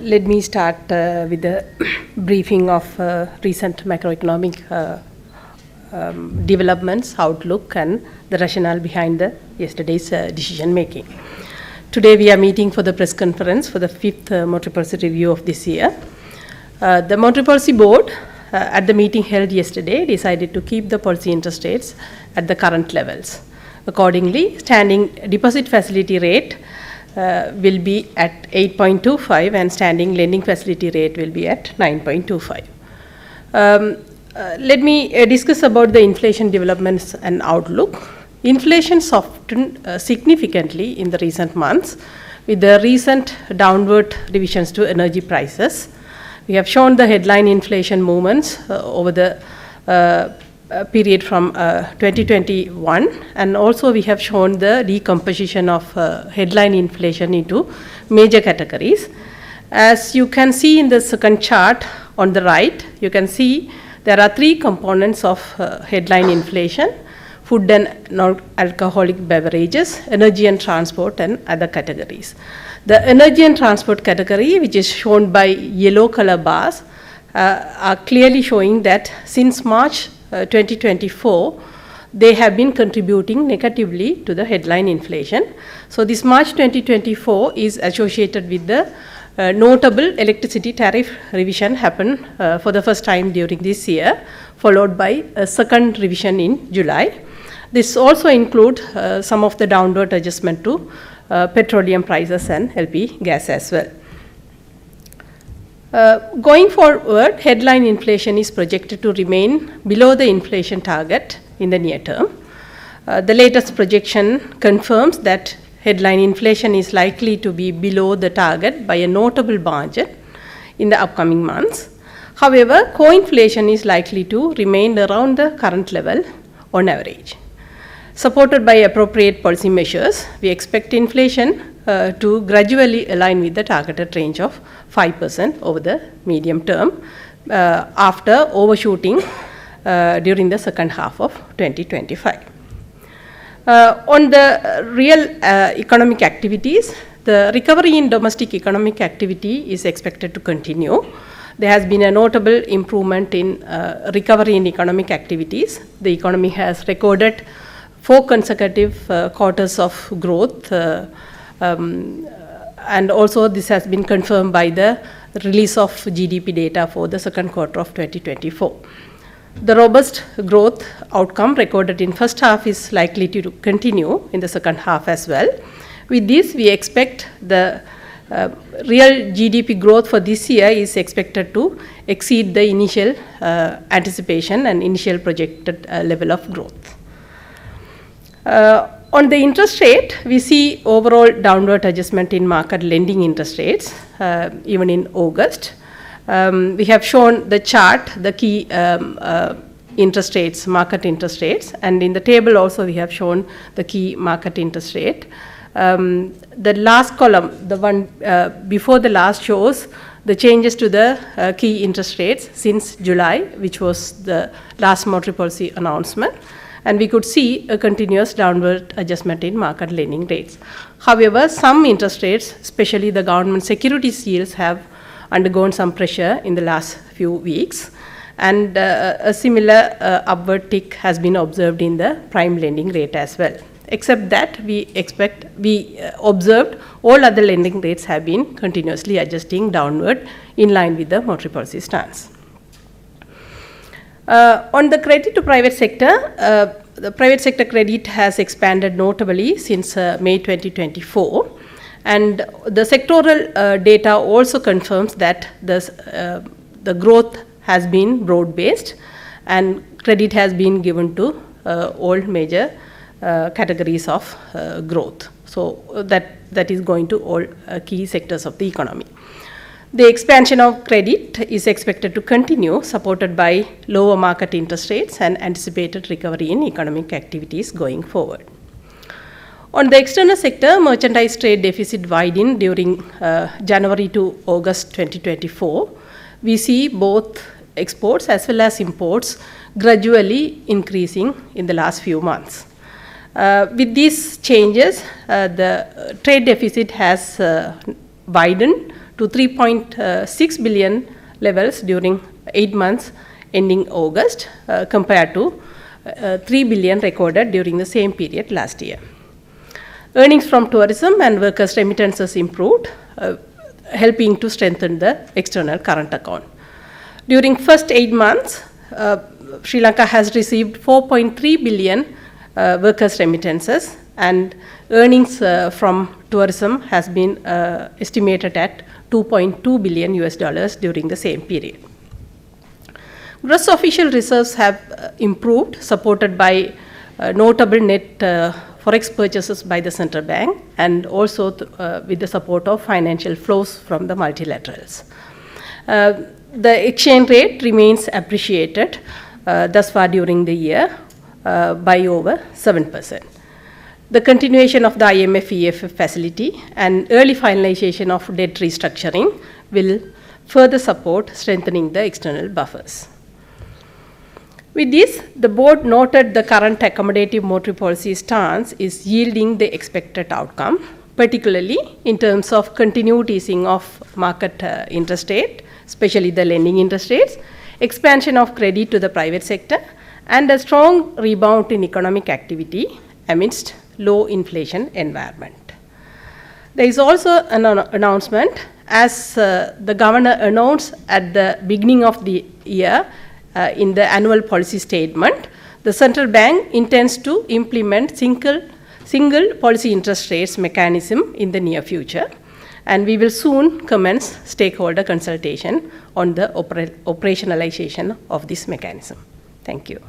Let me start with the briefing of recent macroeconomic developments, outlook, and the rationale behind yesterday's decision making. Today we are meeting for the press conference for the 5th monetary policy review of this year. The monetary policy board at the meeting held yesterday decided to keep the policy interest rates at the current levels. Accordingly, standing deposit facility rate will be at 8.25 and standing lending facility rate will be at 9.25. Let me discuss about the inflation developments and outlook. Inflation softened significantly in the recent months with the recent downward revisions to energy prices. We have shown the headline inflation movements over the period from 2021, and also we have shown the decomposition of headline inflation into major categories. As you can see in the second chart on the right, you can see there are three components of headline inflation: food and non-alcoholic beverages, energy and transport, and other categories. The energy and transport category, which is shown by yellow color bars, are clearly showing that since March 2024, they have been contributing negatively to the headline inflation. So this March 2024 is associated with the notable electricity tariff revision happened for the first time during this year, followed by a second revision in July. This also includes some of the downward adjustment to petroleum prices and LP gas as well. Going forward, headline inflation is projected to remain below the inflation target in the near term. The latest projection confirms that headline inflation is likely to be below the target by a notable margin in the upcoming months. However, core inflation is likely to remain around the current level on average. Supported by appropriate policy measures, we expect inflation to gradually align with the targeted range of 5% over the medium term after overshooting during the second half of 2025. On the real economic activities, the recovery in domestic economic activity is expected to continue. There has been a notable improvement in recovery in economic activities. The economy has recorded 4 consecutive quarters of growth, and also this has been confirmed by the release of GDP data for the second quarter of 2024. The robust growth outcome recorded in first half is likely to continue in the second half as well. With this, we expect the real GDP growth for this year is expected to exceed the initial anticipation and initial projected level of growth. On the interest rate, we see overall downward adjustment in market lending interest rates, even in August. We have shown the chart, the key interest rates, market interest rates, and in the table also we have shown the key market interest rate. The last column, the one before the last, shows the changes to the key interest rates since July, which was the last monetary policy announcement. And we could see a continuous downward adjustment in market lending rates. However, some interest rates, especially the government securities yields, have undergone some pressure in the last few weeks, and a similar upward tick has been observed in the prime lending rate as well. Except that we observed all other lending rates have been continuously adjusting downward in line with the monetary policy stance. On the credit to private sector, the private sector credit has expanded notably since May 2024, and the sectoral data also confirms that the growth has been broad-based and credit has been given to all major categories of growth. So that is going to all key sectors of the economy. The expansion of credit is expected to continue, supported by lower market interest rates and anticipated recovery in economic activities going forward. On the external sector, merchandise trade deficit widened during January to August 2024. We see both exports as well as imports gradually increasing in the last few months. With these changes, the trade deficit has widened to 3.6 billion levels during 8 months ending August, compared to 3 billion recorded during the same period last year. Earnings from tourism and workers' remittances improved, helping to strengthen the external current account. During first 8 months, Sri Lanka has received 4.3 billion workers' remittances, and earnings from tourism has been estimated at $2.2 billion during the same period. Gross official reserves have improved, supported by notable net forex purchases by the central bank, and also with the support of financial flows from the multilaterals. The exchange rate remains appreciated thus far during the year by over 7%. The continuation of the IMF EFF facility and early finalization of debt restructuring will further support strengthening the external buffers. With this, the board noted the current accommodative monetary policy stance is yielding the expected outcome, particularly in terms of continued easing of market interest rate, especially the lending interest rates, expansion of credit to the private sector, and a strong rebound in economic activity amidst low inflation environment. There is also an announcement, as the governor announced at the beginning of the year in the annual policy statement. The central bank intends to implement single policy interest rates mechanism in the near future, and we will soon commence stakeholder consultation on the operationalization of this mechanism. Thank you.